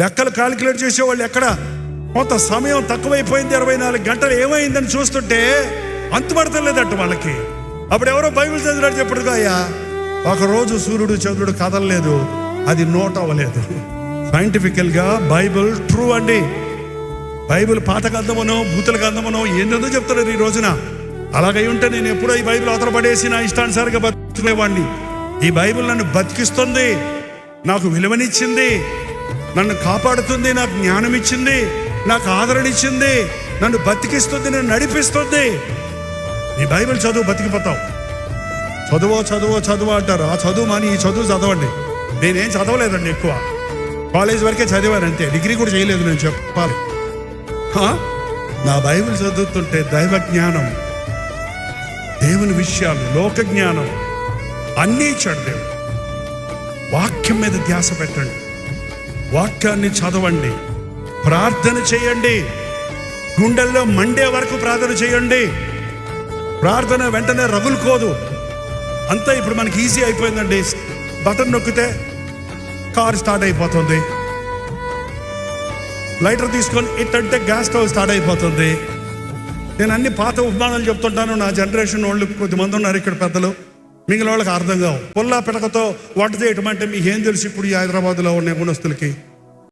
లెక్కలు కాలిక్యులేట్ చేసేవాళ్ళు ఎక్కడ? కొంత సమయం తక్కువైపోయింది, 24 గంటలు ఏమైందని చూస్తుంటే అంతుపడతలేదట వాళ్ళకి. అప్పుడు ఎవరో బైబిల్ చదివాడు చెప్పడుగా, అయ్యా ఒకరోజు సూర్యుడు చంద్రుడు కదలలేదు, అది నోట్ అవ్వలేదు. సైంటిఫికల్గా బైబిల్ ట్రూ అండి. బైబిల్ పాత గ్రంథమనో భూతుల గ్రంథమనో ఏందో చెప్తున్నారు ఈ రోజున. అలాగై ఉంటే నేను ఎప్పుడో ఈ బైబిల్ అవతల పడేసి నా ఇష్టానుసారిగా బతుకునేవాడిని. ఈ బైబిల్ నన్ను బతికిస్తుంది, నాకు విలువనిచ్చింది, నన్ను కాపాడుతుంది, నాకు జ్ఞానం ఇచ్చింది, నాకు ఆదరణ ఇచ్చింది, నన్ను బతికిస్తుంది, నన్ను నడిపిస్తుంది. ఈ బైబిల్ చదువు బతికిపోతావు. చదువు అంటారు. ఆ చదువు మాని ఈ చదువు చదవండి. నేనేం చదవలేదండి, ఎక్కువ కాలేజ్ వరకే చదివాను అంతే, డిగ్రీ కూడా చేయలేదు నేను చెప్పాలి. నా బైబిల్ చదువుతుంటే దైవ జ్ఞానం, దేవుని విషయాలు, లోక జ్ఞానం అన్నీ ఇచ్చాడు దేవుడు. వాక్యం మీద ధ్యాస పెట్టండి, వాక్యాన్ని చదవండి, ప్రార్థన చేయండి, గుండెల్లో మండే వరకు ప్రార్థన చేయండి. ప్రార్థన వెంటనే రగులుకోదు. అంతా ఇప్పుడు మనకి ఈజీ అయిపోయిందండి. బటన్ నొక్కితే కారు స్టార్ట్ అయిపోతుంది, లైటర్ తీసుకొని ఇట్టంటే గ్యాస్ స్టవ్ స్టార్ట్ అయిపోతుంది. నేను అన్ని పాత ఉపమానాలు చెప్తుంటాను. నా జనరేషన్ వాళ్ళు కొద్దిమంది ఉన్నారు ఇక్కడ పెద్దలు, మిగిలిన వాళ్ళకి అర్థం కావు. పుల్లా పిడకతో వంట చేయటం అంటే మీకు ఏం తెలుసు ఇప్పుడు ఈ హైదరాబాద్లో ఉన్న గుణస్తులకి?